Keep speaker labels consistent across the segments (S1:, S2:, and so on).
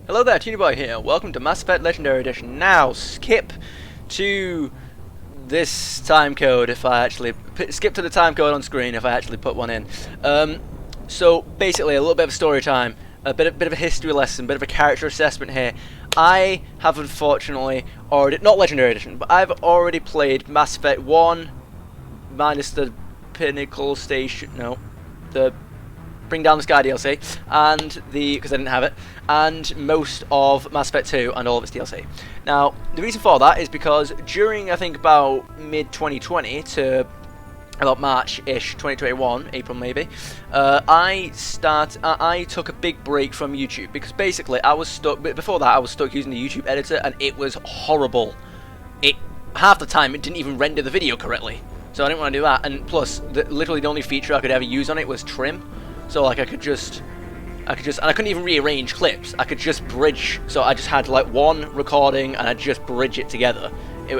S1: Hello there, TunyBoy here. Welcome to Mass Effect Legendary Edition. Now, skip to this time code if I actually... skip to the time code on screen if I actually put one in. So, basically, a little bit of story time, a bit of a history lesson, a bit of a character assessment here. I have unfortunately already... not Legendary Edition, but I've already played Mass Effect 1, minus the Pinnacle Station... no, the... Bring Down the Sky DLC, and because I didn't have it, and most of Mass Effect 2 and all of its DLC. Now, the reason for that is because during, I think, about mid-2020 to about March-ish 2021, April maybe, I took a big break from YouTube, because basically I was stuck, before that I was stuck using the YouTube editor, and it was horrible. Half the time it didn't even render the video correctly, so I didn't want to do that, and plus, literally the only feature I could ever use on it was trim. So like I could just, and I couldn't even rearrange clips. I could just bridge. So I just had like one recording, and I'd just bridge it together,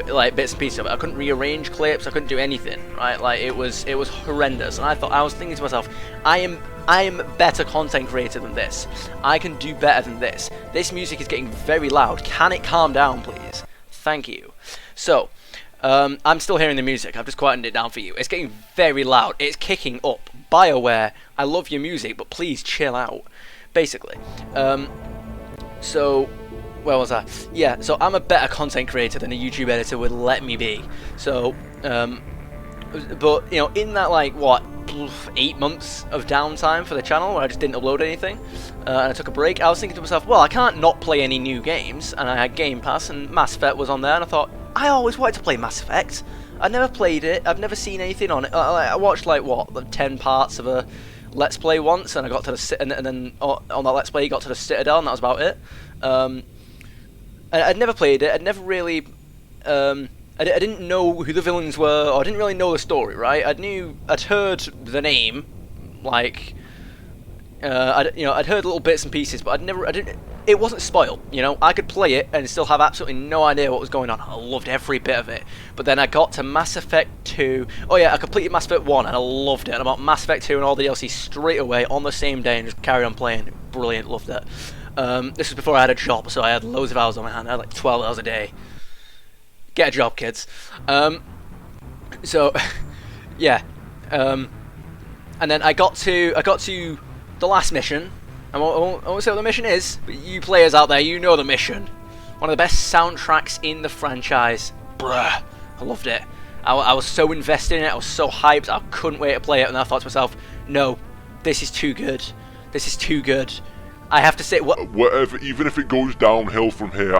S1: like bits and pieces of it. I couldn't rearrange clips. I couldn't do anything. Right? Like it was horrendous. And I was thinking to myself, I am better content creator than this. I can do better than this. This music is getting very loud. Can it calm down, please? Thank you. So. I'm still hearing the music. I've just quietened it down for you. It's getting very loud. It's kicking up. BioWare, I love your music, but please chill out. Basically. So, where was I? Yeah, so I'm a better content creator than a YouTube editor would let me be. So, but, you know, in that, like, what, 8 months of downtime for the channel where I just didn't upload anything, and I took a break, I was thinking to myself, well, I can't not play any new games, and I had Game Pass, and Mass Effect was on there, and I thought, I always wanted to play Mass Effect. I've never played it. I've never seen anything on it. I watched like what, 10 parts of a Let's Play once, and I got to the and then on that Let's Play, you got to the Citadel, and that was about it. I'd never played it. I'd never really. I didn't know who the villains were, or I didn't really know the story. Right? I'd heard the name, like. I'd heard little bits and pieces, but it wasn't spoiled, you know. I could play it and still have absolutely no idea what was going on. I loved every bit of it. But then I got to Mass Effect 2. Oh yeah, I completed Mass Effect 1 and I loved it. And I bought Mass Effect 2 and all the DLC straight away on the same day and just carried on playing. Brilliant, loved it. This was before I had a job, so I had loads of hours on my hand. I had like 12 hours a day. Get a job, kids. So, yeah. And then I got to the last mission. I won't say what the mission is, but you players out there, you know the mission. One of the best soundtracks in the franchise. Bruh. I loved it. I was so invested in it, I was so hyped, I couldn't wait to play it, and I thought to myself, no, this is too good. This is too good. I have to say,
S2: whatever, even if it goes downhill from here.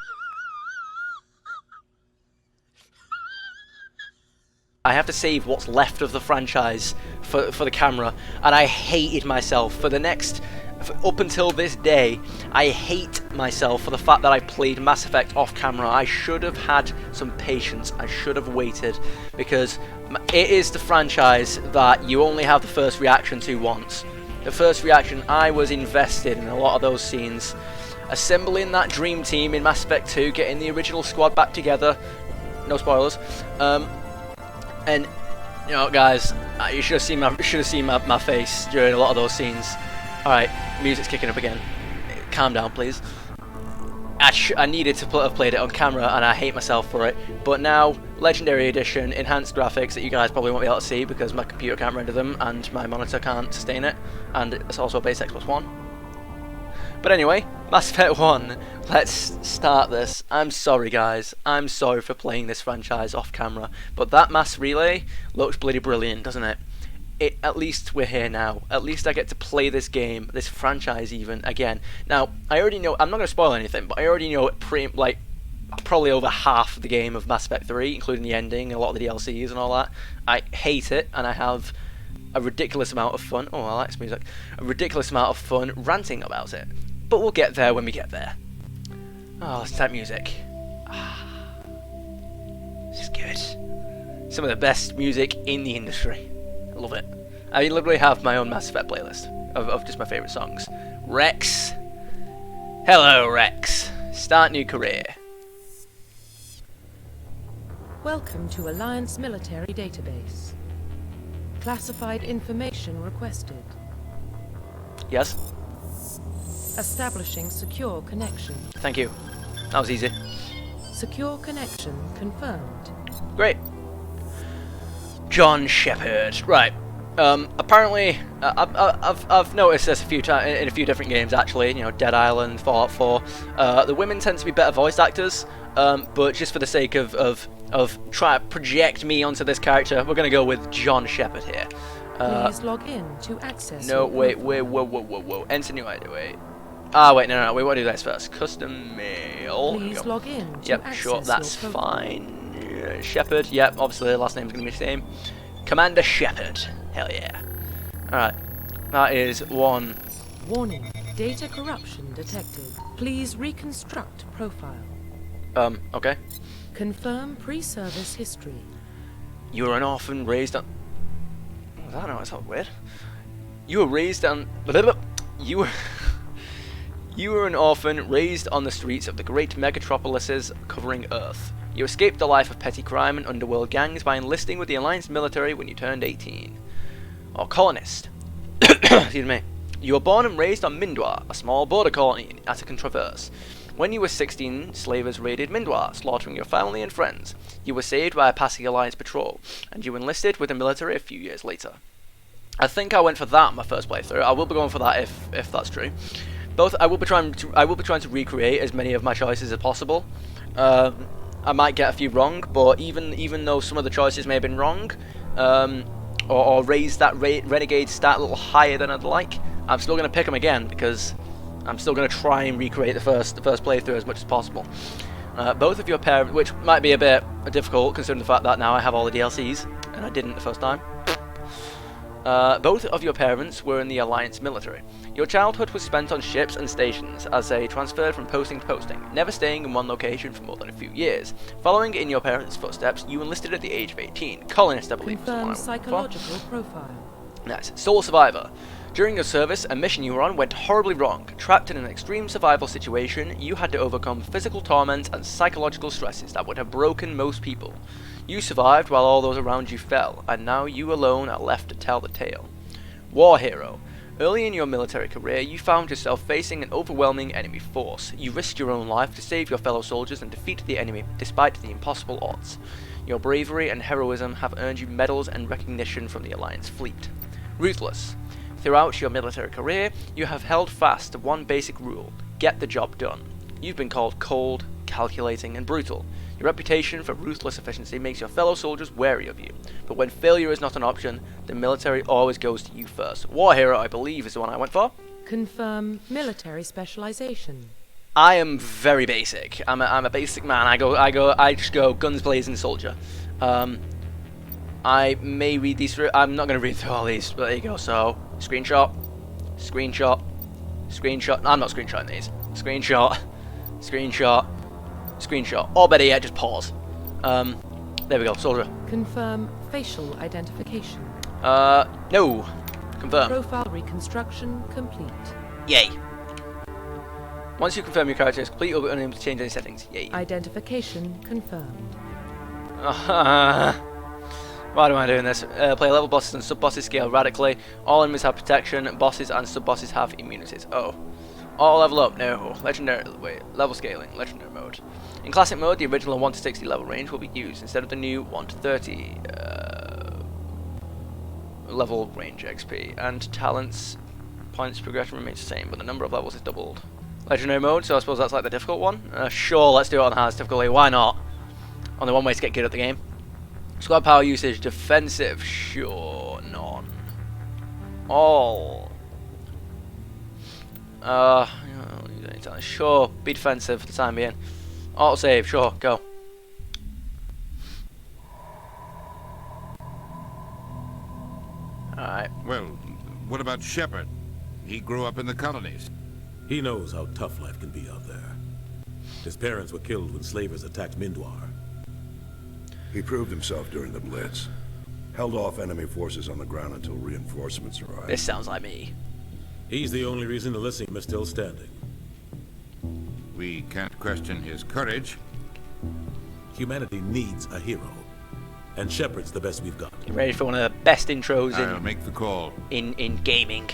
S1: I have to save what's left of the franchise for the camera, and I hated myself for the next... up until this day, I hate myself for the fact that I played Mass Effect off camera. I should have had some patience. I should have waited, because it is the franchise that you only have the first reaction to once. The first reaction, I was invested in a lot of those scenes. Assembling that dream team in Mass Effect 2, getting the original squad back together. No spoilers. And, you know, guys, you should have seen my face during a lot of those scenes. Alright, music's kicking up again. Calm down, please. I needed to have played it on camera, and I hate myself for it. But now, Legendary Edition, enhanced graphics that you guys probably won't be able to see because my computer can't render them, and my monitor can't sustain it, and it's also a base Xbox One. But anyway, Mass Effect 1, let's start this. I'm sorry, guys. I'm sorry for playing this franchise off camera, but that mass relay looks bloody brilliant, doesn't it? At least we're here now. At least I get to play this game, this franchise even, again. Now, I already know, I'm not going to spoil anything, but I already know probably over half the game of Mass Effect 3, including the ending, a lot of the DLCs and all that. I hate it, and I have a ridiculous amount of fun. Oh, I like this music. A ridiculous amount of fun ranting about it. But we'll get there when we get there. Oh, it's that music. This is good. Some of the best music in the industry. I love it. I literally have my own Mass Effect playlist of just my favourite songs. Rex. Hello, Rex. Start new career.
S3: Welcome to Alliance Military Database. Classified information requested.
S1: Yes?
S3: Establishing secure connection.
S1: Thank you. That was easy.
S3: Secure connection confirmed.
S1: Great. John Shepard. Right. Apparently, I've noticed this a few times in a few different games. Actually, you know, Dead Island, Fallout 4. The women tend to be better voice actors. But just for the sake of trying to project me onto this character, we're gonna go with John Shepard here.
S3: Please log in to access.
S1: No, wait, whoa. Enter new ID. Wait. Ah, wait, no. We want to do this first. Custom mail.
S3: Please log in to
S1: Yep,
S3: access
S1: sure, that's
S3: your profile.
S1: fine. Shepard. Yep, obviously the last name's gonna be the same. Commander Shepard. Hell yeah. Alright. That is one.
S3: Warning. Data corruption detected. Please reconstruct profile.
S1: Okay.
S3: Confirm pre-service history.
S1: You were an orphan raised on... I don't know, it's not weird. You were raised on... You were an orphan raised on the streets of the great megatropolises covering Earth. You escaped the life of petty crime and underworld gangs by enlisting with the Alliance military when you turned 18. Or colonist. Excuse me. You were born and raised on Mindwar, a small border colony in Attican Traverse. When you were 16, slavers raided Mindwar, slaughtering your family and friends. You were saved by a passing Alliance patrol, and you enlisted with the military a few years later. I think I went for that in my first playthrough. I will be going for that if that's true. I will be trying to recreate as many of my choices as possible. I might get a few wrong, but even though some of the choices may have been wrong, or raise that renegade stat a little higher than I'd like, I'm still going to pick them again because I'm still going to try and recreate the first playthrough as much as possible. Both of your parents, which might be a bit difficult considering the fact that now I have all the DLCs and I didn't the first time. Both of your parents were in the Alliance military. Your childhood was spent on ships and stations as they transferred from posting to posting, never staying in one location for more than a few years. Following in your parents' footsteps, you enlisted at the age of 18. Colonist, I believe.
S3: Confirm psychological profile.
S1: Nice. Sole survivor. During your service, a mission you were on went horribly wrong. Trapped in an extreme survival situation, you had to overcome physical torment and psychological stresses that would have broken most people. You survived while all those around you fell, and now you alone are left to tell the tale. War hero. Early in your military career, you found yourself facing an overwhelming enemy force. You risked your own life to save your fellow soldiers and defeat the enemy despite the impossible odds. Your bravery and heroism have earned you medals and recognition from the Alliance fleet. Ruthless. Throughout your military career, you have held fast to one basic rule: get the job done. You've been called cold, calculating, and brutal. Your reputation for ruthless efficiency makes your fellow soldiers wary of you, but when failure is not an option, the military always goes to you first. War hero, I believe, is the one I went for.
S3: Confirm military specialization.
S1: I am very basic. I'm a basic man. I just go guns blazing soldier. I may read these through. I'm not going to read through all these, but there you go. So, screenshot. No, I'm not screenshotting these. Screenshot. Or better yet, just pause. There we go, soldier.
S3: Confirm facial identification.
S1: No. Confirm.
S3: Profile reconstruction complete.
S1: Yay. Once you confirm your character is complete, you'll be unable to change any settings. Yay.
S3: Identification confirmed.
S1: Why am I doing this? Play level bosses and sub-bosses scale radically. All enemies have protection. Bosses and sub-bosses have immunities. Oh. All level up? No. Legendary. Wait. Level scaling. Legendary mode. In classic mode, the original 1 to 60 level range will be used instead of the new 1 to 30 level range XP. And talents points progression remains the same, but the number of levels is doubled. Legendary mode, so I suppose that's like the difficult one. Sure, let's do it on the hardest difficulty. Why not? Only one way to get good at the game. Squad power usage, defensive, sure, none. All. Sure, be defensive for the time being. Auto save, sure, go. Alright.
S4: Well, what about Shepard? He grew up in the colonies.
S5: He knows how tough life can be out there. His parents were killed when slavers attacked Mindwar.
S6: He proved himself during the Blitz. Held off enemy forces on the ground until reinforcements arrived.
S1: This sounds like me.
S5: He's the only reason the Elysium is still standing.
S4: We can't question his courage.
S5: Humanity needs a hero. And Shepard's the best we've got.
S1: You ready for one of the best intros
S4: I'll make the call.
S1: in gaming?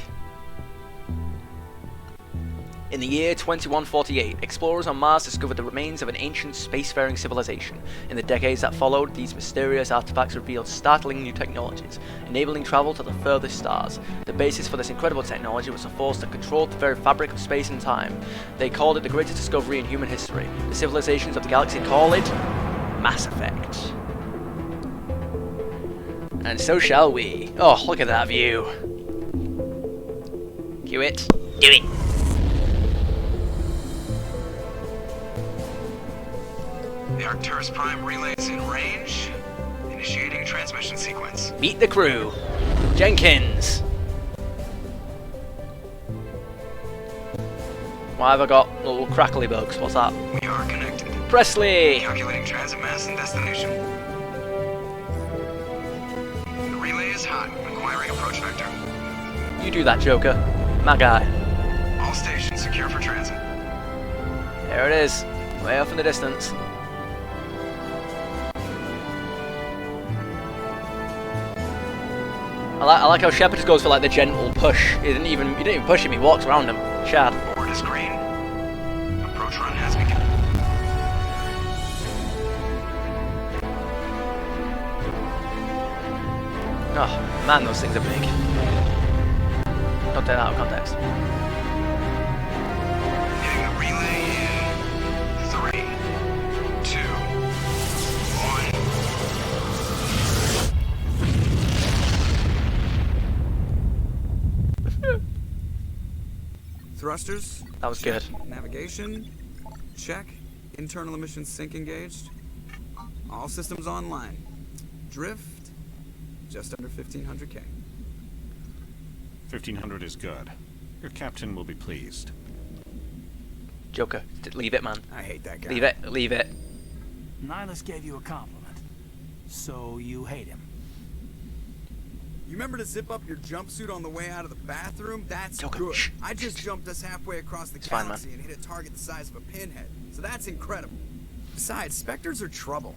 S1: In the year 2148, explorers on Mars discovered the remains of an ancient spacefaring civilization. In the decades that followed, these mysterious artifacts revealed startling new technologies, enabling travel to the furthest stars. The basis for this incredible technology was a force that controlled the very fabric of space and time. They called it the greatest discovery in human history. The civilizations of the galaxy call it Mass Effect. And so shall we. Oh, look at that view. Cue it. Do it.
S7: The Arcturus Prime relay is in range. Initiating transmission sequence.
S1: Meet the crew. Jenkins. Why have I got little crackly bugs? What's that?
S7: We are connected.
S1: Presley.
S7: Calculating transit mass and destination. The relay is hot. Acquiring approach vector.
S1: You do that, Joker. My guy.
S7: All stations secure for transit.
S1: There it is. Way off in the distance. I like how Shepard just goes for like the gentle push. He didn't even push him, he walks around him. Shad.
S7: Board is green. Approach run has begun.
S1: Oh, man, those things are big. Don't take that out of context.
S7: Hitting the relay in 3, 2, 1.
S8: Thrusters?
S1: That was
S8: Check.
S1: good.
S8: Navigation? Check. Internal emissions sync engaged. All systems online. Drift? Just under 1500K.
S9: 1500 is good. Your captain will be pleased.
S1: Joker, leave it, man.
S8: I hate that guy.
S1: Leave it, leave it.
S10: Nihilus gave you a compliment. So you hate him.
S8: You remember to zip up your jumpsuit on the way out of the bathroom? That's
S1: Joker,
S8: good.
S1: shh.
S8: I just jumped us halfway across the
S1: fine,
S8: galaxy and hit a target the size of a pinhead. So that's incredible. Besides, Specters are trouble.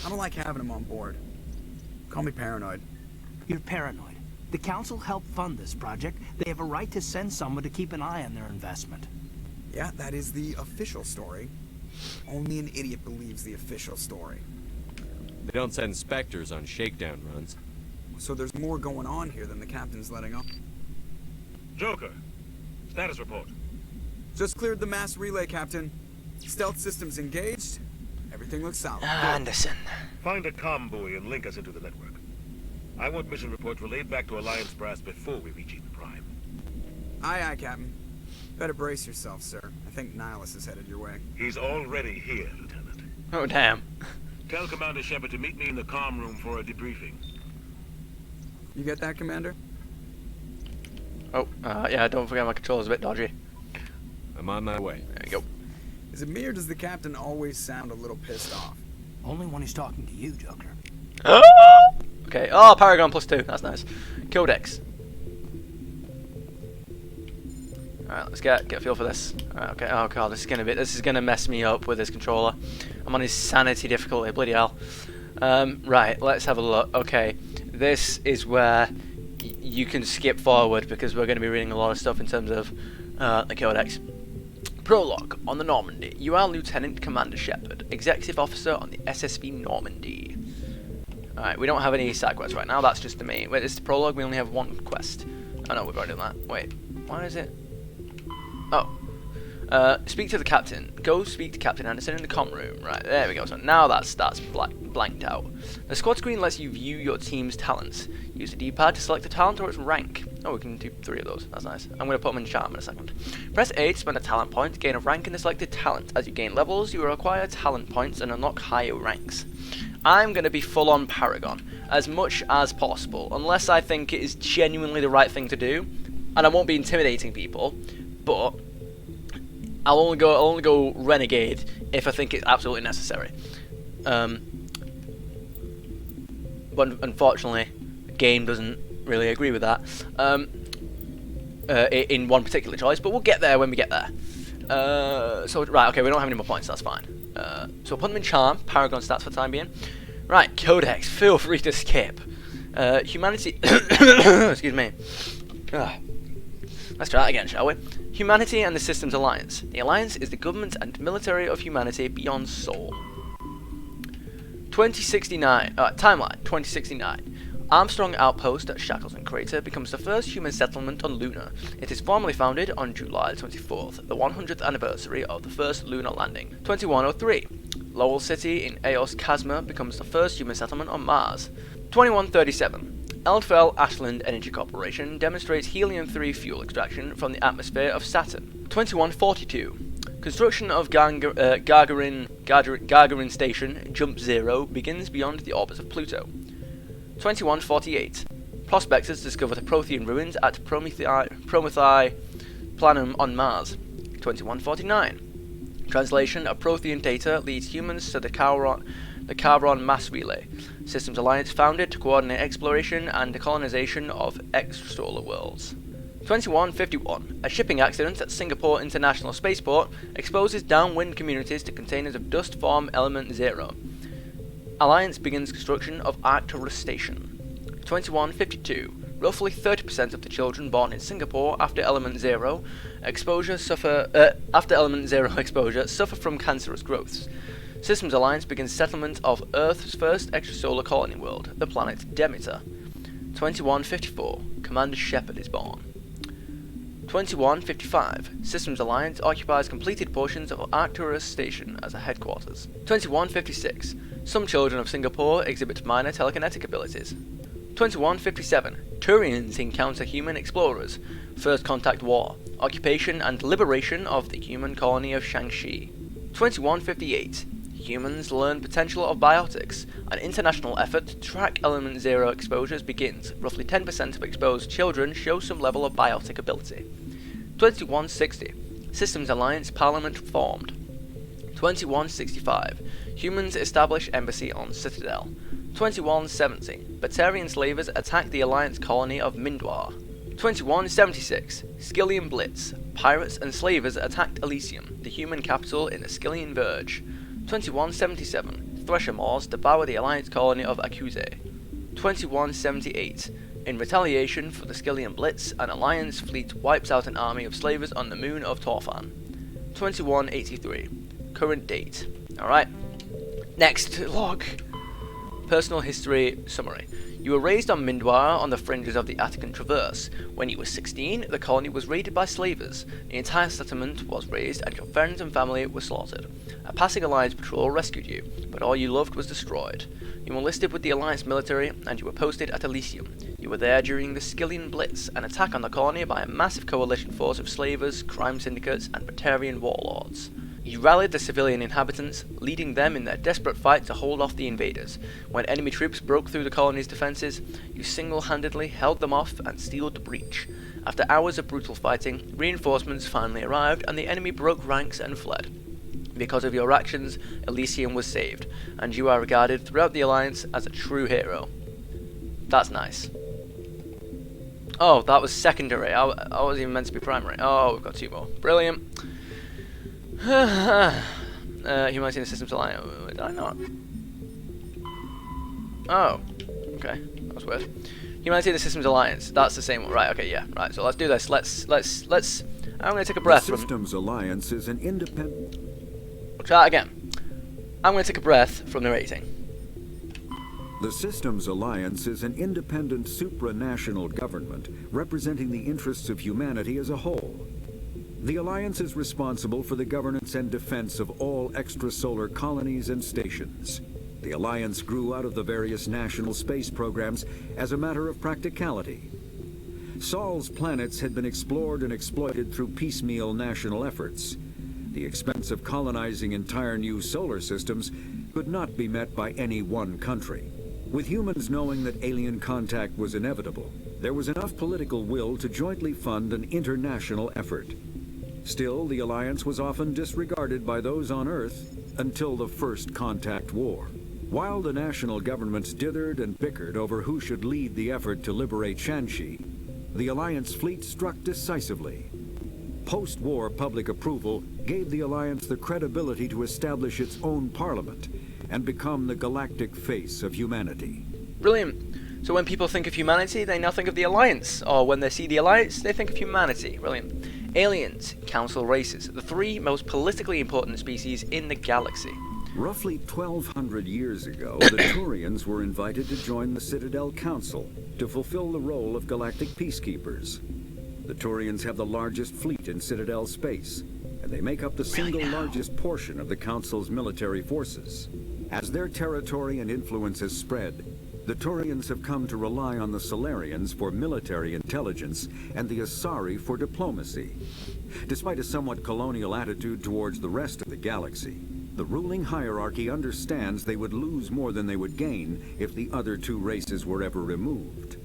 S8: I don't like having them on board. Call me paranoid.
S10: You're paranoid. The Council helped fund this project. They have a right to send someone to keep an eye on their investment.
S8: Yeah, that is the official story. Only an idiot believes the official story.
S11: They don't send Specters on shakedown runs.
S8: So there's more going on here than the captain's letting on.
S5: Joker, status report.
S8: Just cleared the mass relay, Captain. Stealth systems engaged. Everything looks solid.
S1: Anderson.
S5: Find a comm buoy and link us into the network. I want mission reports relayed back to Alliance Brass before we reach Eden Prime.
S8: Aye, aye, Captain. Better brace yourself, sir. I think Nihilus is headed your way.
S5: He's already here, Lieutenant.
S1: Oh, damn.
S5: Tell Commander Shepard to meet me in the comm room for a debriefing.
S8: You get that, Commander?
S1: Oh, yeah, don't forget my controller's a bit dodgy.
S11: I'm on my way.
S1: There you go.
S8: Is it me or does the Captain always sound a little pissed off?
S10: Only when he's talking to you, Joker.
S1: Okay, oh, Paragon +2, that's nice. Codex. Alright, let's get a feel for this. Alright, okay, oh god, this is gonna mess me up with this controller. I'm on his sanity difficulty, bloody hell. Right, let's have a look. Okay, this is where you can skip forward because we're gonna be reading a lot of stuff in terms of the Codex. Prologue on the Normandy. You are Lieutenant Commander Shepard, Executive Officer on the SSV Normandy. Alright, we don't have any side quests right now, that's just the main. Wait, this is the prologue, we only have one quest. Oh no, we've already done that. Wait, why is it? Oh. Speak to the captain. Go speak to Captain Anderson in the comm room. Right, there we go. So now that's blanked out. The squad screen lets you view your team's talents. Use the D-pad to select the talent or its rank. Oh, we can do 3 of those. That's nice. I'm going to put them in charm in a second. Press A to spend a talent point to gain a rank in the selected talent. As you gain levels, you will acquire talent points and unlock higher ranks. I'm going to be full-on Paragon, as much as possible, unless I think it is genuinely the right thing to do, and I won't be intimidating people, but I'll only go Renegade if I think it's absolutely necessary. But unfortunately, the game doesn't really agree with that in one particular choice, but we'll get there when we get there. So, right, okay, we don't have any more points, that's fine. So put them in charm, Paragon stats for the time being. Right, Codex, feel free to skip. Humanity... Excuse me. Let's try that again, shall we? Humanity and the Systems Alliance. The Alliance is the government and military of humanity beyond Sol. 2069, timeline, 2069. Armstrong Outpost at Shackleton Crater becomes the first human settlement on Luna. It is formally founded on July 24th, the 100th anniversary of the first lunar landing. 2103. Lowell City in Eos Chasma becomes the first human settlement on Mars. 2137. Eldfell Ashland Energy Corporation demonstrates helium-3 fuel extraction from the atmosphere of Saturn. 2142. Construction of Gagarin Station, Jump Zero, begins beyond the orbit of Pluto. 2148. Prospectors discover the Prothean ruins at Prometheus Planum on Mars. 2149. Translation of Prothean data leads humans to the Charon Mass Relay. Systems Alliance founded to coordinate exploration and the colonization of extrasolar worlds. 2151. A shipping accident at Singapore International Spaceport exposes downwind communities to containers of dust form element 0. Alliance begins construction of Arcturus Station. 2152. Roughly 30% of the children born in Singapore after element 0 exposure suffer from cancerous growths. Systems Alliance begins settlement of Earth's first extrasolar colony world, the planet Demeter. 2154. Commander Shepard is born. 2155. Systems Alliance occupies completed portions of Arcturus Station as a headquarters. 2156. Some children of Singapore exhibit minor telekinetic abilities. 2157. Turians encounter human explorers. First Contact War. Occupation and liberation of the human colony of Shang-Chi. 2158. Humans learn potential of biotics. An international effort to track element 0 exposures begins. Roughly 10% of exposed children show some level of biotic ability. 2160. Systems Alliance Parliament formed. 2165. Humans establish embassy on Citadel. 2170. Batarian slavers attack the Alliance colony of Mindwar. 2176. Skillian Blitz. Pirates and slavers attacked Elysium, the human capital in the Skillian Verge. 2177. Thresher Maws devour the Alliance colony of Akuse. 2178. In retaliation for the Skillian Blitz, an Alliance fleet wipes out an army of slavers on the moon of Torfan. 2183. Current date. Alright. Next log. Personal history summary. You were raised on Mindwar on the fringes of the Attican Traverse. When you were 16, the colony was raided by slavers. The entire settlement was razed and your friends and family were slaughtered. A passing Alliance patrol rescued you, but all you loved was destroyed. You enlisted with the Alliance military and you were posted at Elysium. You were there during the Skillian Blitz, an attack on the colony by a massive coalition force of slavers, crime syndicates, and Batarian warlords. You rallied the civilian inhabitants, leading them in their desperate fight to hold off the invaders. When enemy troops broke through the colony's defences, you single-handedly held them off and sealed the breach. After hours of brutal fighting, reinforcements finally arrived and the enemy broke ranks and fled. Because of your actions, Elysium was saved, and you are regarded throughout the Alliance as a true hero. That's nice. Oh, that was secondary. I wasn't even meant to be primary. Oh, we've got two more. Brilliant. Humanity and Systems Alliance. Did I not? Oh, okay. That was weird. Humanity and the Systems Alliance. That's the same one, right? Okay, yeah. Right. So let's do this. Let's. I'm gonna take a breath.
S12: The Systems Alliance is an independent.
S1: We'll try that again. I'm gonna take a breath from the rating.
S12: The Systems Alliance is an independent supranational government representing the interests of humanity as a whole. The Alliance is responsible for the governance and defense of all extrasolar colonies and stations. The Alliance grew out of the various national space programs as a matter of practicality. Sol's planets had been explored and exploited through piecemeal national efforts. The expense of colonizing entire new solar systems could not be met by any one country. With humans knowing that alien contact was inevitable, there was enough political will to jointly fund an international effort. Still, the Alliance was often disregarded by those on Earth until the First Contact War. While the national governments dithered and bickered over who should lead the effort to liberate Shang-Chi, the Alliance fleet struck decisively. Post-war public approval gave the Alliance the credibility to establish its own parliament and become the galactic face of humanity.
S1: Brilliant. So when people think of humanity, they now think of the Alliance, or when they see the Alliance, they think of humanity. Brilliant. Aliens, council races, the three most politically important species in the galaxy.
S12: Roughly 1,200 years ago, the Turians were invited to join the Citadel Council to fulfill the role of galactic peacekeepers. The Turians have the largest fleet in Citadel space, and they make up the single largest portion of the Council's military forces. As their territory and influence has spread, the Turians have come to rely on the Solarians for military intelligence and the Asari for diplomacy. Despite a somewhat colonial attitude towards the rest of the galaxy, the ruling hierarchy understands they would lose more than they would gain if the other two races were ever removed.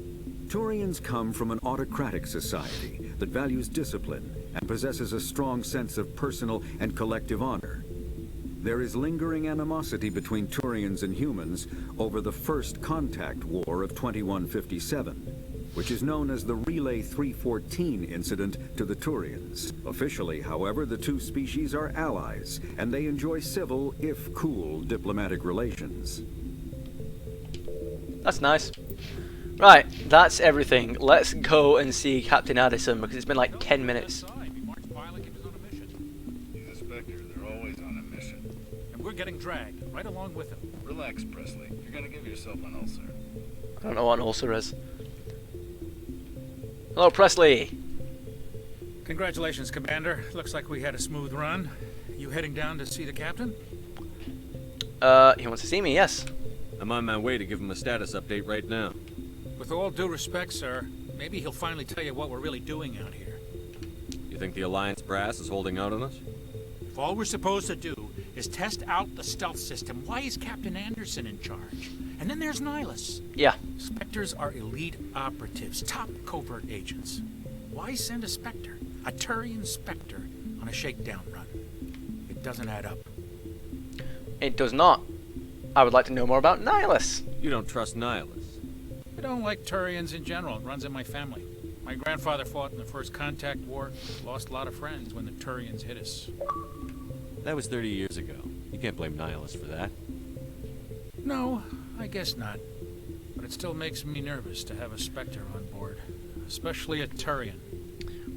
S12: Turians come from an autocratic society that values discipline and possesses a strong sense of personal and collective honor. There is lingering animosity between Turians and humans over the First Contact War of 2157, which is known as the Relay 314 incident to the Turians. Officially, however, the two species are allies, and they enjoy civil, if cool, diplomatic relations.
S1: That's nice. Right, that's everything. Let's go and see Captain Addison, because it's been like 10 minutes.
S5: He's a Spectre. They're always on a mission.
S13: And we're getting dragged, right along with him.
S5: Relax, Presley. You're gonna give yourself an ulcer.
S1: I don't know what an ulcer is. Hello, Presley.
S13: Congratulations, Commander. Looks like we had a smooth run. You heading down to see the captain?
S1: He wants to see me, yes.
S11: I'm on my way to give him a status update right now.
S13: With all due respect, sir, maybe he'll finally tell you what we're really doing out here.
S11: You think the Alliance brass is holding out on us?
S13: If all we're supposed to do is test out the stealth system, why is Captain Anderson in charge? And then there's Nihilus.
S1: Yeah.
S13: Specters are elite operatives, top covert agents. Why send a Spectre, a Turian Spectre, on a shakedown run? It doesn't add up.
S1: It does not. I would like to know more about Nihilus.
S11: You don't trust Nihilus?
S13: I don't like Turians in general. It runs in my family. My grandfather fought in the First Contact War. Lost a lot of friends when the Turians hit us.
S11: That was 30 years ago. You can't blame Nihilus for that.
S13: No, I guess not. But it still makes me nervous to have a Spectre on board. Especially a Turian.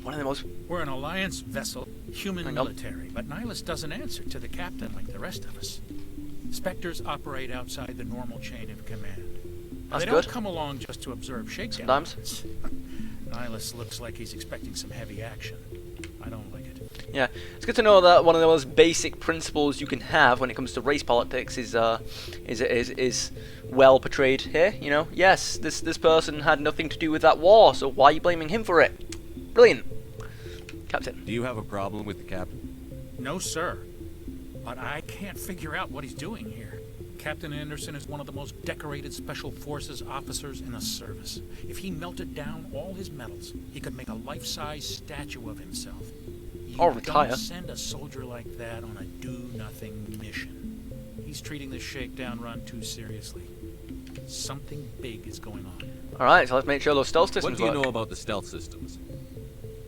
S1: One of the most...
S13: We're an Alliance vessel, human military, but Nihilus doesn't answer to the captain like the rest of us. Specters operate outside the normal chain of command.
S1: That's
S13: they
S1: good.
S13: don't come along just to observe shakedown.
S1: Sometimes.
S13: Nihilus looks like he's expecting some heavy action. I don't like it.
S1: Yeah, it's good to know that one of the most basic principles you can have when it comes to race politics is well portrayed here. You know, yes, this person had nothing to do with that war, so why are you blaming him for it? Brilliant, Captain.
S11: Do you have a problem with the captain?
S13: No, sir. But I can't figure out what he's doing here. Captain Anderson is one of the most decorated Special Forces officers in the service. If he melted down all his medals, he could make a life-size statue of himself.
S1: Or retire.
S13: Don't send a soldier like that on a do-nothing mission. He's treating this shakedown run too seriously. Something big is going on.
S1: Alright, so let's make sure those stealth systems
S11: What do you
S1: work.
S11: know about the stealth systems?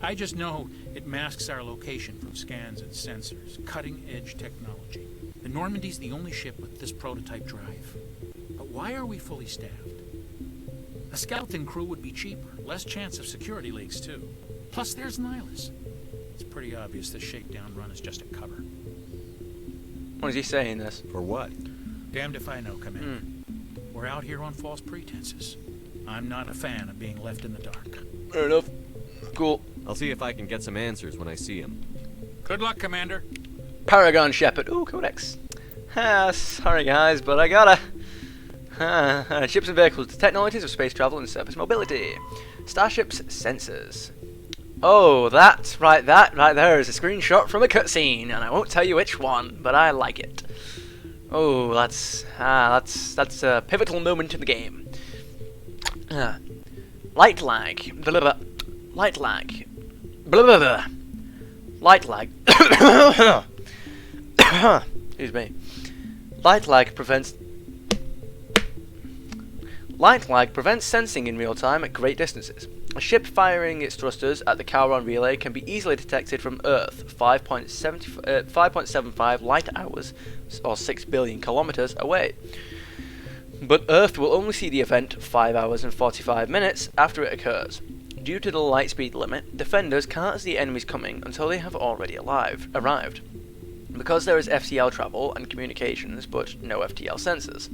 S13: I just know it masks our location from scans and sensors. Cutting-edge technology. The Normandy's the only ship with this prototype drive. But why are we fully staffed? A skeleton crew would be cheaper. Less chance of security leaks, too. Plus, there's Nihilus. It's pretty obvious this shakedown run is just a cover.
S1: What is he saying this?
S11: For what?
S13: Damned if I know, Commander. We're out here on false pretenses. I'm not a fan of being left in the dark.
S1: Fair enough. Cool.
S11: I'll see if I can get some answers when I see him.
S13: Good luck, Commander.
S1: Paragon Shepard. Ooh, Codex. Sorry guys, but I gotta. Ships and vehicles, the technologies of space travel and surface mobility. Starship's sensors. Oh, that right there is a screenshot from a cutscene, and I won't tell you which one, but I like it. Oh, that's a pivotal moment in the game. Light lag. Blah, blah, blah. Light lag. Blah, blah, blah. Light lag. Excuse me. Light lag prevents sensing in real time at great distances. A ship firing its thrusters at the Cowron relay can be easily detected from Earth, 5.75 light hours, or 6 billion kilometers away. but Earth will only see the event 5 hours and 45 minutes after it occurs. Due to the light speed limit, defenders can't see enemies coming until they have already arrived. Because there is FTL travel and communications, but no FTL sensors.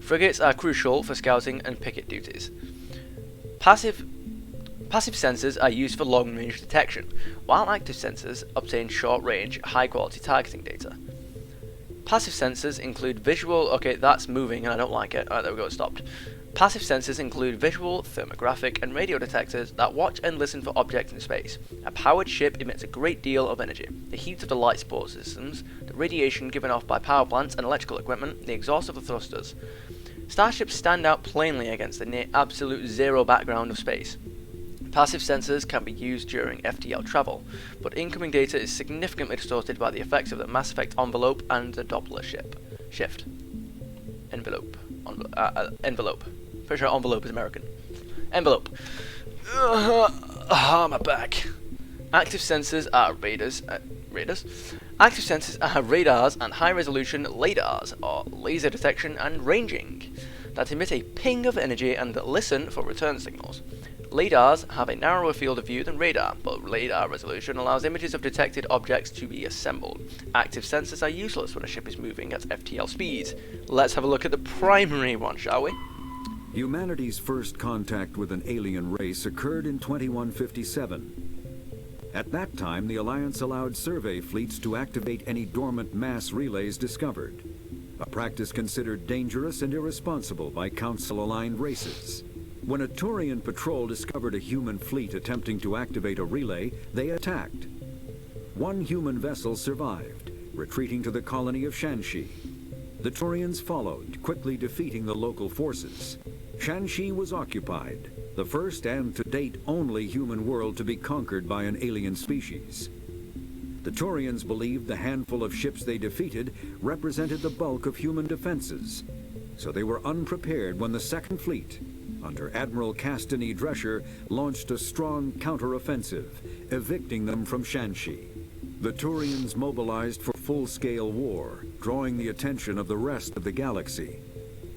S1: Frigates are crucial for scouting and picket duties. Passive sensors are used for long-range detection, while active sensors obtain short-range, high-quality targeting data. Passive sensors include visual... Okay, that's moving and I don't like it. Alright, there we go, it stopped. Passive sensors include visual, thermographic, and radio detectors that watch and listen for objects in space. A powered ship emits a great deal of energy. The heat of the light support systems, the radiation given off by power plants and electrical equipment, the exhaust of the thrusters. Starships stand out plainly against the near absolute zero background of space. Passive sensors can be used during FTL travel, but incoming data is significantly distorted by the effects of the Mass Effect envelope and the Doppler shift. Envelope. Pretty sure envelope is American. Envelope. My back. Active sensors are radars. Active sensors are radars and high-resolution LADARs, or laser detection and ranging, that emit a ping of energy and listen for return signals. LADARs have a narrower field of view than radar, but radar resolution allows images of detected objects to be assembled. Active sensors are useless when a ship is moving at FTL speeds. Let's have a look at the primary one, shall we?
S12: Humanity's first contact with an alien race occurred in 2157. At that time, the Alliance allowed survey fleets to activate any dormant mass relays discovered, a practice considered dangerous and irresponsible by Council-aligned races. When a Turian patrol discovered a human fleet attempting to activate a relay, they attacked. One human vessel survived, retreating to the colony of Shanxi. The Turians followed, quickly defeating the local forces. Shanxi was occupied, the first and to date only human world to be conquered by an alien species. The Turians believed the handful of ships they defeated represented the bulk of human defenses, so they were unprepared when the Second Fleet, under Admiral Castany Drescher, launched a strong counteroffensive, evicting them from Shanxi. The Turians mobilized for full-scale war, drawing the attention of the rest of the galaxy.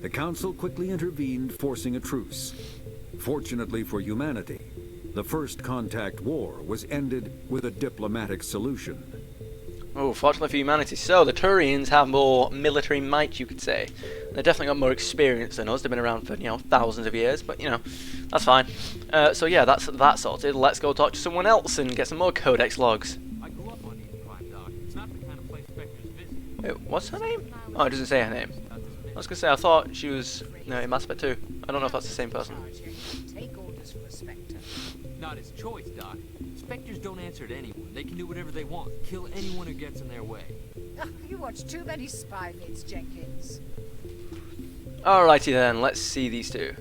S12: The Council quickly intervened, forcing a truce. Fortunately for humanity, the First Contact War was ended with a diplomatic solution.
S1: Oh, fortunately for humanity. So, the Turians have more military might, you could say. They've definitely got more experience than us. They've been around for, thousands of years, but, that's fine. So yeah, that's that sorted. Let's go talk to someone else and get some more Codex logs.
S11: I grew up on Eden Prime, Doc. It's not the kind of place Specters visit.
S1: Wait, what's her name? Oh, it doesn't say her name. I was going to say, I thought she was in Mass Effect 2. I don't know if that's the same person.
S14: Take orders for a Spectre.
S11: Not his choice, Doc. Specters don't answer to anyone. They can do whatever they want. Kill anyone who gets in their way.
S14: You watch too many spy vids, Jenkins.
S1: Alrighty then, let's see these two.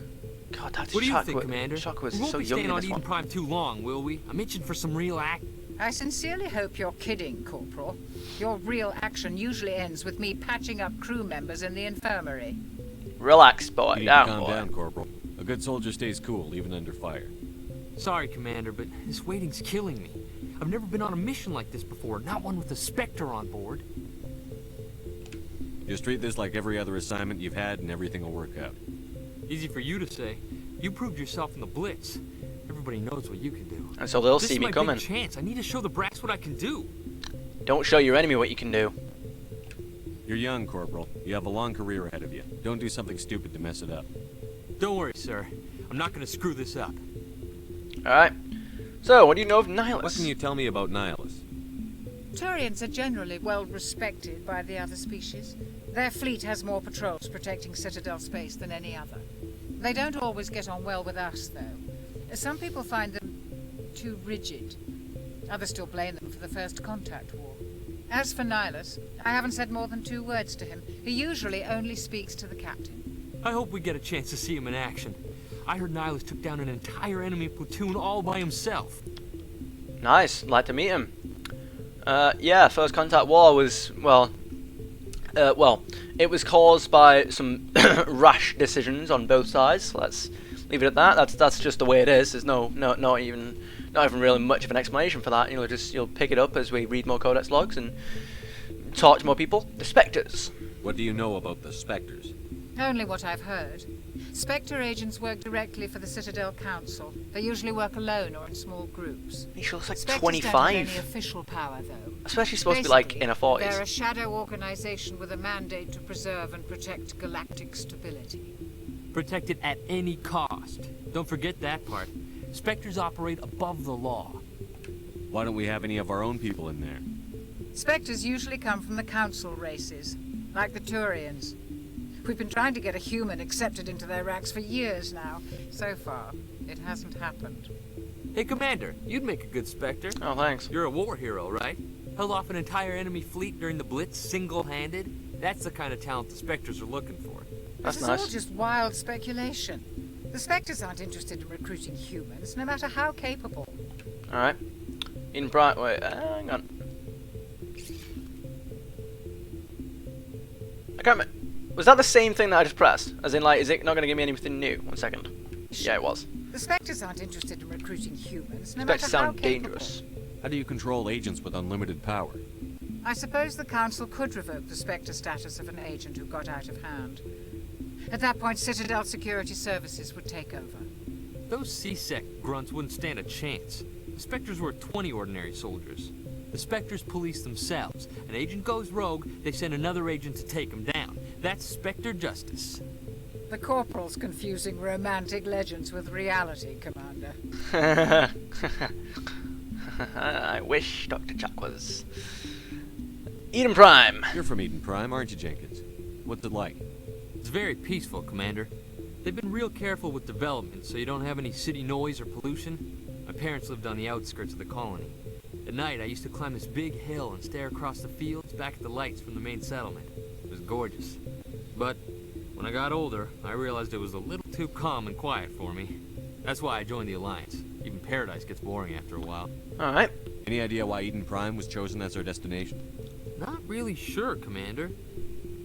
S1: God, that's
S11: What do you think, Commander?
S1: Shock was
S11: we won't
S1: so
S11: be
S1: young
S11: staying
S1: in
S11: on
S1: this
S11: Eden
S1: one.
S11: Prime too long, will we? I'm itching for some real act.
S14: I sincerely hope you're kidding, Corporal. Your real action usually ends with me patching up crew members in the infirmary.
S1: Relax, boy.
S11: You need
S1: Down,
S11: to calm
S1: boy.
S11: down, Corporal. A good soldier stays cool, even under fire. Sorry, Commander, but this waiting's killing me. I've never been on a mission like this before, not one with a Spectre on board. Just treat this like every other assignment you've had and everything will work out. Easy for you to say. You proved yourself in the Blitz. Everybody knows what you can do.
S1: And so they'll
S11: This
S1: see
S11: is
S1: me
S11: my
S1: coming.
S11: big chance. I need to show the brass what I can do.
S1: Don't show your enemy what you can do.
S11: You're young, Corporal. You have a long career ahead of you. Don't do something stupid to mess it up. Don't worry, sir. I'm not going to screw this up.
S1: Alright. So, what do you know of Nihilus?
S11: What can you tell me about Nihilus?
S14: Turians are generally well respected by the other species. Their fleet has more patrols protecting Citadel space than any other. They don't always get on well with us, though. Some people find them too rigid. Others still blame them for the First Contact War. As for Nihilus, I haven't said more than 2 words to him. He usually only speaks to the captain.
S11: I hope we get a chance to see him in action. I heard Nihilus took down an entire enemy platoon all by himself.
S1: Nice. Like to meet him. Yeah, First Contact War was, it was caused by some rash decisions on both sides. Let's leave it at that. That's just the way it is. There's not even really much of an explanation for that. You'll pick it up as we read more Codex logs and talk to more people. The Specters.
S11: What do you know about the Specters?
S14: Only what I've heard. Spectre agents work directly for the Citadel Council. They usually work alone or in small groups.
S1: She looks like
S14: Spectres
S1: 25.
S14: don't have any official power, though.
S1: Especially supposed to be like in her 40s.
S14: They're a shadow organization with a mandate to preserve and protect galactic stability.
S11: Protect it at any cost. Don't forget that part. Spectres operate above the law.
S15: Why don't we have any of our own people in there?
S14: Spectres usually come from the Council races, like the Turians. We've been trying to get a human accepted into their ranks for years now. So far, it hasn't happened.
S11: Hey, Commander, you'd make a good Spectre.
S1: Oh, thanks.
S11: You're a war hero, right? Held off an entire enemy fleet during the Blitz single-handed. That's the kind of talent the Spectres are looking for.
S1: That's
S14: this is all just wild speculation. The Spectres aren't interested in recruiting humans, no matter how capable.
S1: Alright. In bright way. Hang on. I can't remember. Was that the same thing that I just pressed? As in, like, is it not going to give me anything new? 1 second. Yeah, it was.
S14: The Spectres aren't interested in recruiting humans, no
S1: Spectres
S14: matter how
S1: sound
S14: capable.
S1: dangerous.
S15: How do you control agents with unlimited power?
S14: I suppose the Council could revoke the Spectre status of an agent who got out of hand. At that point, Citadel Security Services would take over.
S11: Those CSEC grunts wouldn't stand a chance. The Spectres were 20 ordinary soldiers. The Spectres police themselves. An agent goes rogue, they send another agent to take him down. That's Spectre justice.
S14: The Corporal's confusing romantic legends with reality, Commander.
S1: I wish Dr. Chuck was. Eden Prime.
S15: You're from Eden Prime, aren't you, Jenkins? What's it like?
S11: It's very peaceful, Commander. They've been real careful with development, so you don't have any city noise or pollution. My parents lived on the outskirts of the colony. At night, I used to climb this big hill and stare across the fields back at the lights from the main settlement. It was gorgeous. But when I got older, I realized it was a little too calm and quiet for me. That's why I joined the Alliance. Even Paradise gets boring after a while.
S1: Alright.
S15: Any idea why Eden Prime was chosen as our destination?
S11: Not really sure, Commander.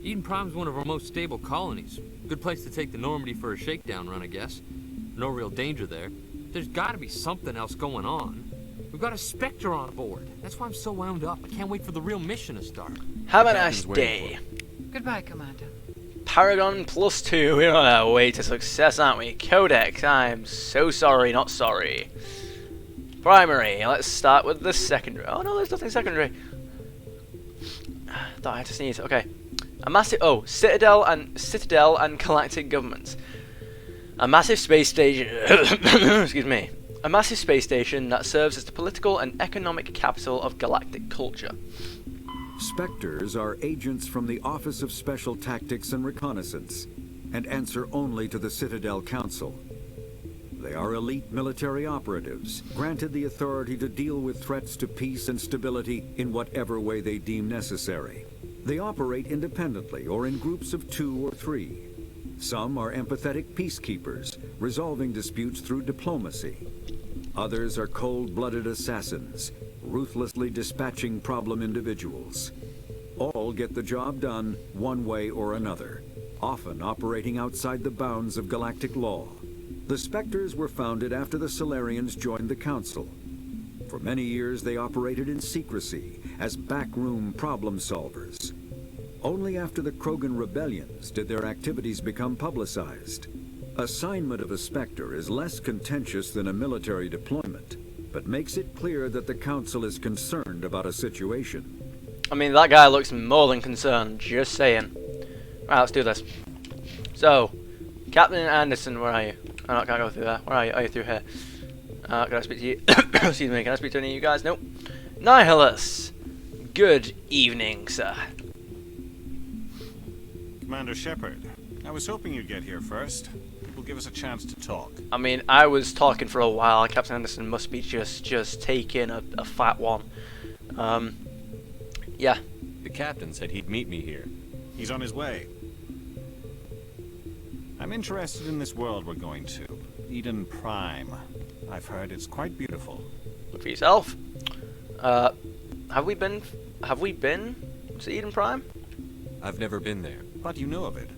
S11: Eden Prime's one of our most stable colonies. Good place to take the Normandy for a shakedown run, I guess. No real danger there. There's gotta be something else going on. We've got a Spectre on board. That's why I'm so wound up. I can't wait for the real mission to start.
S1: Have a nice day.
S14: Goodbye, Commander.
S1: Paragon +2. We're on our way to success, aren't we? Codex. I'm so sorry, not sorry. Primary. Let's start with the secondary. Oh no, there's nothing secondary. Thought I had to sneeze. Okay. A massive. Oh, Citadel and galactic governments. A massive space station. Excuse me. A massive space station that serves as the political and economic capital of galactic culture.
S12: Specters are agents from the Office of Special Tactics and Reconnaissance, and answer only to the Citadel Council. They are elite military operatives, granted the authority to deal with threats to peace and stability in whatever way they deem necessary. They operate independently or in groups of 2 or 3. Some are empathetic peacekeepers, resolving disputes through diplomacy. Others are cold-blooded assassins, ruthlessly dispatching problem individuals. All get the job done one way or another, often operating outside the bounds of galactic law. The Specters were founded after the Solarians joined the Council. For many years they operated in secrecy as backroom problem solvers. Only after the Krogan rebellions did their activities become publicized. Assignment of a Spectre is less contentious than a military deployment, but makes it clear that the Council is concerned about a situation.
S1: I mean, that guy looks more than concerned, just saying. Right, let's do this. So, Captain Anderson, where are you? Oh, no, I can't go through there. Where are you? Are you through here? Can I speak to you? Excuse me, can I speak to any of you guys? Nope. Nihilus! Good evening, sir.
S9: Commander Shepard, I was hoping you'd get here first. It will give us a chance to talk.
S1: I mean, I was talking for a while. Captain Anderson must be just taking a fat one. Yeah.
S15: The captain said he'd meet me here.
S9: He's on his way. I'm interested in this world we're going to. Eden Prime. I've heard it's quite beautiful.
S1: Look for yourself. Have we been to Eden Prime?
S15: I've never been there.
S9: But you know of it.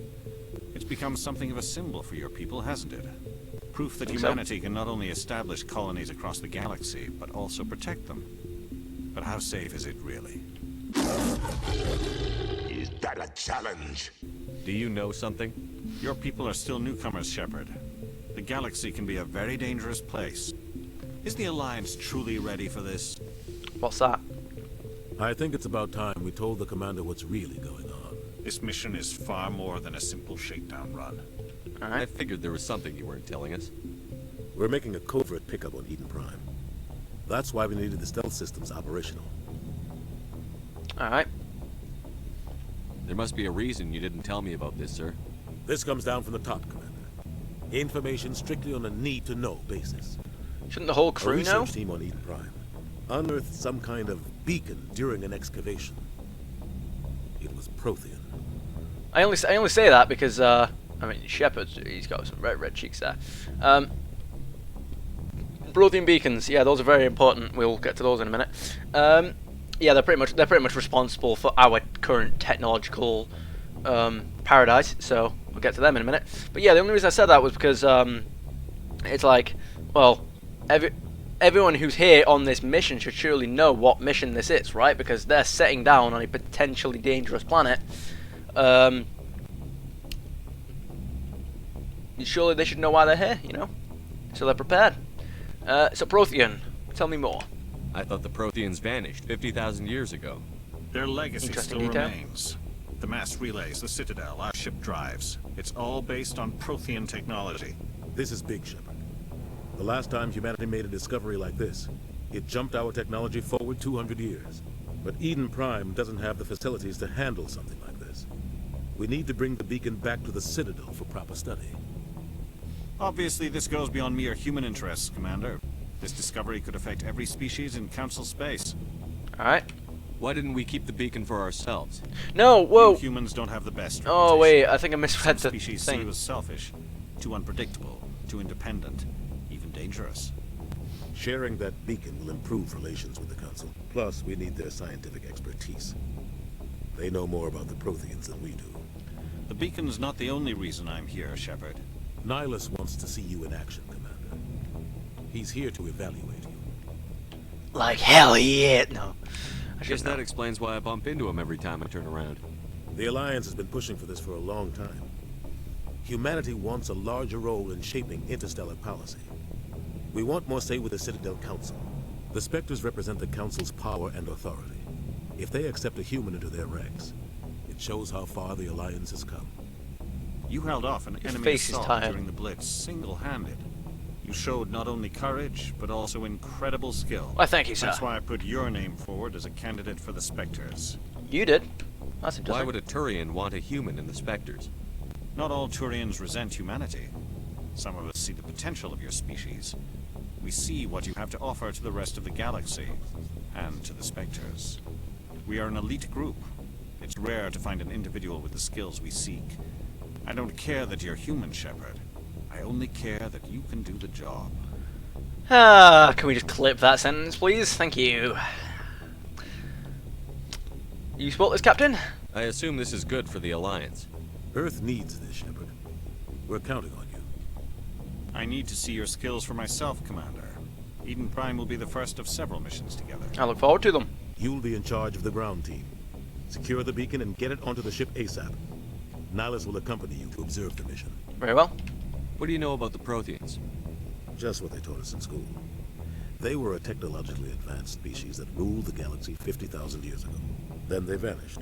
S9: It's become something of a symbol for your people, hasn't it? Proof that
S1: Think
S9: humanity can not only establish colonies across the galaxy, but also protect them. But how safe is it really?
S2: Is that a challenge?
S15: Do you know something?
S9: Your people are still newcomers, Shepard. The galaxy can be a very dangerous place. Is the Alliance truly ready for this?
S1: What's that?
S16: I think it's about time we told the commander what's really going on.
S9: This mission is far more than a simple shakedown run.
S15: I figured there was something you weren't telling us.
S16: We're making a covert pickup on Eden Prime. That's why we needed the stealth systems operational.
S1: Alright.
S15: There must be a reason you didn't tell me about this, sir.
S16: This comes down from the top, Commander. Information strictly on a need-to-know basis.
S1: Shouldn't the whole crew know?
S16: A research team on Eden Prime unearthed some kind of beacon during an excavation. It was Prothean.
S1: I only say that because I mean Shepard, he's got some red cheeks there. Brotherian Beacons, yeah, those are very important. We'll get to those in a minute. Yeah, they're pretty much responsible for our current technological paradise. So we'll get to them in a minute. But yeah, the only reason I said that was because it's like, well, everyone who's here on this mission should surely know what mission this is, right? Because they're setting down on a potentially dangerous planet. Surely they should know why they're here, you know? So they're prepared. So Prothean, tell me more.
S15: I thought the Protheans vanished 50,000 years ago.
S9: Their legacy
S1: Interesting
S9: still
S1: detail.
S9: remains. The mass relays, the Citadel, our ship drives. It's all based on Prothean technology.
S16: This is big, Shepard. The last time humanity made a discovery like this, it jumped our technology forward 200 years. But Eden Prime doesn't have the facilities to handle something like this. We need to bring the beacon back to the Citadel for proper study.
S9: Obviously, this goes beyond mere human interests, Commander. This discovery could affect every species in Council space.
S1: Alright.
S15: Why didn't we keep the beacon for ourselves?
S1: No, whoa!
S9: You humans don't have the best
S1: Oh wait, I think I misread
S9: Some
S1: the
S9: species
S1: thing.
S9: see you as selfish, too unpredictable, too independent, even dangerous.
S16: Sharing that beacon will improve relations with the Council. Plus, we need their scientific expertise. They know more about the Protheans than we do.
S9: The beacon's not the only reason I'm here, Shepard.
S16: Nihilus wants to see you in action, Commander. He's here to evaluate you.
S1: Like hell yeah! No.
S15: I guess that explains why I bump into him every time I turn around.
S16: The Alliance has been pushing for this for a long time. Humanity wants a larger role in shaping interstellar policy. We want more say with the Citadel Council. The Specters represent the Council's power and authority. If they accept a human into their ranks, it shows how far the Alliance has come.
S9: You held off an
S1: His
S9: enemy
S1: face is
S9: assault
S1: tired.
S9: during the Blitz, single-handed. You showed not only courage, but also incredible skill.
S1: Why, thank you, sir.
S9: That's why I put your name forward as a candidate for the Specters.
S1: You did. That's interesting.
S15: Why would a Turian want a human in the Specters?
S9: Not all Turians resent humanity. Some of us see the potential of your species. We see what you have to offer to the rest of the galaxy, and to the Specters. We are an elite group. It's rare to find an individual with the skills we seek. I don't care that you're human, Shepard. I only care that you can do the job.
S1: Can we just clip that sentence, please? Thank you. You support this, Captain?
S15: I assume this is good for the Alliance.
S16: Earth needs this, Shepard. We're counting on you.
S9: I need to see your skills for myself, Commander. Eden Prime will be the first of several missions together.
S1: I look forward to them.
S16: You'll be in charge of the ground team. Secure the beacon and get it onto the ship ASAP. Nihilus will accompany you to observe the mission.
S1: Very well.
S15: What do you know about the Protheans?
S16: Just what they taught us in school. They were a technologically advanced species that ruled the galaxy 50,000 years ago. Then they vanished.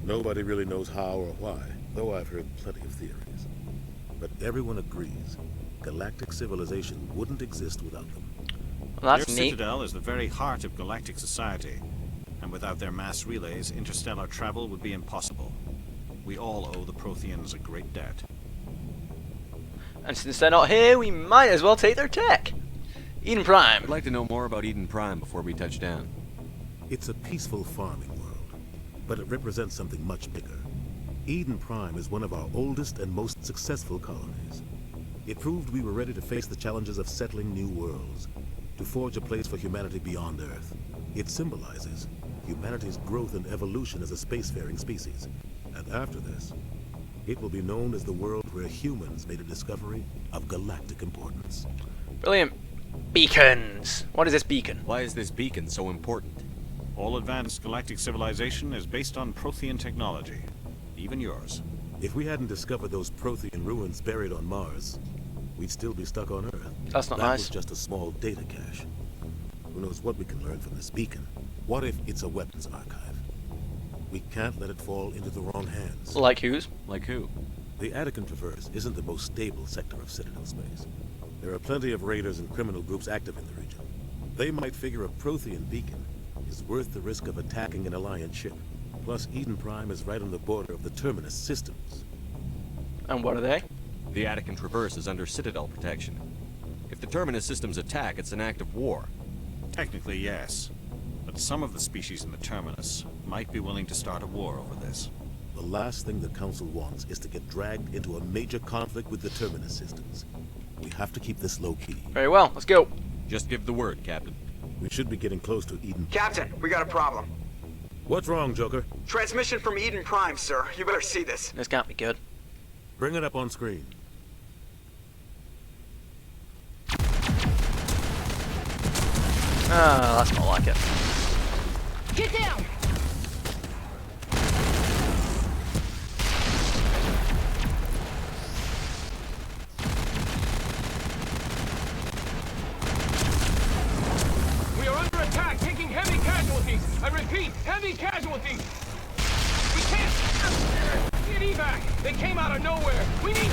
S16: Nobody really knows how or why, though I've heard plenty of theories. But everyone agrees, galactic civilization wouldn't exist without them.
S1: Well, that's
S9: their
S1: neat.
S9: Citadel is the very heart of galactic society, and without their mass relays, interstellar travel would be impossible. We all owe the Protheans a great debt.
S1: And since they're not here, we might as well take their tech. Eden Prime.
S15: I'd like to know more about Eden Prime before we touch down.
S16: It's a peaceful farming world, but it represents something much bigger. Eden Prime is one of our oldest and most successful colonies. It proved we were ready to face the challenges of settling new worlds, to forge a place for humanity beyond Earth. It symbolizes humanity's growth and evolution as a spacefaring species. And after this, it will be known as the world where humans made a discovery of galactic importance.
S1: Brilliant. Beacons. What is this beacon?
S15: Why is this beacon so important?
S9: All advanced galactic civilization is based on Prothean technology, even yours.
S16: If we hadn't discovered those Prothean ruins buried on Mars, we'd still be stuck on Earth.
S1: That's not
S16: that
S1: nice.
S16: Was just a small data cache. Who knows what we can learn from this beacon? What if it's a weapons archive? We can't let it fall into the wrong hands.
S1: Like whose?
S15: Like who?
S16: The Attican Traverse isn't the most stable sector of Citadel space. There are plenty of raiders and criminal groups active in the region. They might figure a Prothean beacon is worth the risk of attacking an Alliance ship. Plus, Eden Prime is right on the border of the Terminus systems.
S1: And what are they?
S15: The Attican Traverse is under Citadel protection. If the Terminus systems attack, it's an act of war.
S9: Technically, yes. But some of the species in the Terminus might be willing to start a war over this.
S16: The last thing the Council wants is to get dragged into a major conflict with the Terminus systems. We have to keep this low-key.
S1: Very well, let's go.
S15: Just give the word, Captain.
S16: We should be getting close to Eden.
S8: Captain, we got a problem.
S16: What's wrong, Joker?
S8: Transmission from Eden Prime, sir. You better see this.
S1: This can't be good.
S16: Bring it up on screen.
S1: Ah, that's not like it.
S14: Get down!
S17: We are under attack, taking heavy casualties. I repeat, heavy casualties. We can't get evac. They came out of nowhere. We need.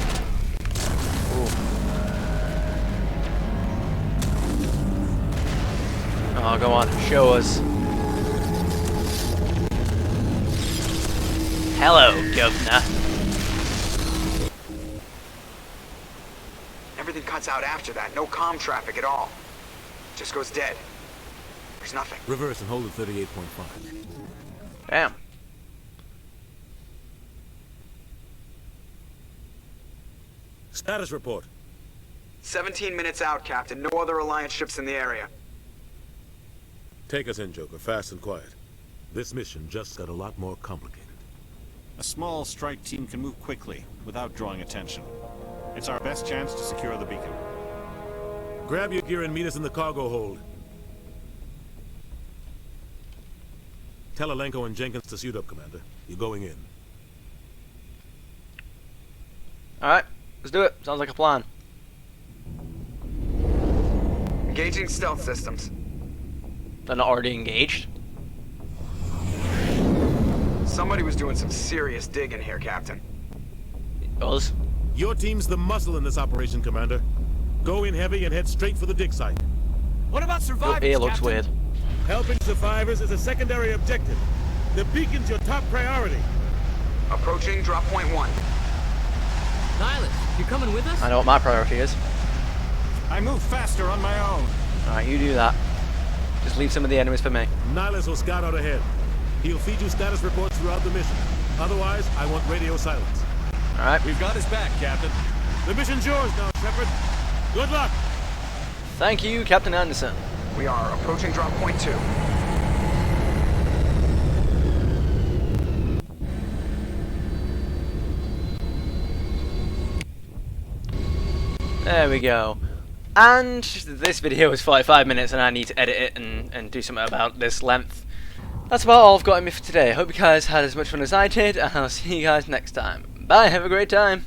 S1: Oh, go on, show us. Hello, Governor.
S8: Everything cuts out after that. No comm traffic at all. Just goes dead. There's nothing.
S16: Reverse and hold at 38.5.
S1: Damn.
S16: Status report.
S8: 17 minutes out, Captain. No other Alliance ships in the area.
S16: Take us in, Joker, fast and quiet. This mission just got a lot more complicated.
S9: A small strike team can move quickly, without drawing attention. It's our best chance to secure the beacon.
S16: Grab your gear and meet us in the cargo hold. Tell Alenko and Jenkins to suit up, Commander. You're going in.
S1: Alright, let's do it. Sounds like a plan.
S8: Engaging stealth systems.
S1: They're not already engaged?
S8: Somebody was doing some serious digging here, Captain.
S1: Us?
S16: Your team's the muscle in this operation, Commander. Go in heavy and head straight for the dig site.
S17: What about survivors,
S1: Your ear looks
S17: Captain?
S1: weird.
S16: Helping survivors is a secondary objective. The beacon's your top priority.
S8: Approaching drop point 1.
S11: Nihilus, you coming with us?
S1: I know what my priority is.
S9: I move faster on my own.
S1: Alright, you do that. Just leave some of the enemies for me.
S16: Nihilus will scout out ahead. He'll feed you status reports throughout the mission. Otherwise, I want radio silence.
S1: Alright.
S15: We've got his back, Captain.
S16: The mission's yours now, Shepard. Good luck.
S1: Thank you, Captain Anderson.
S8: We are approaching drop point 2.
S1: There we go. And this video is 45 minutes and I need to edit it and do something about this length. That's about all I've got in me for today. Hope you guys had as much fun as I did, and I'll see you guys next time. Bye, have a great time.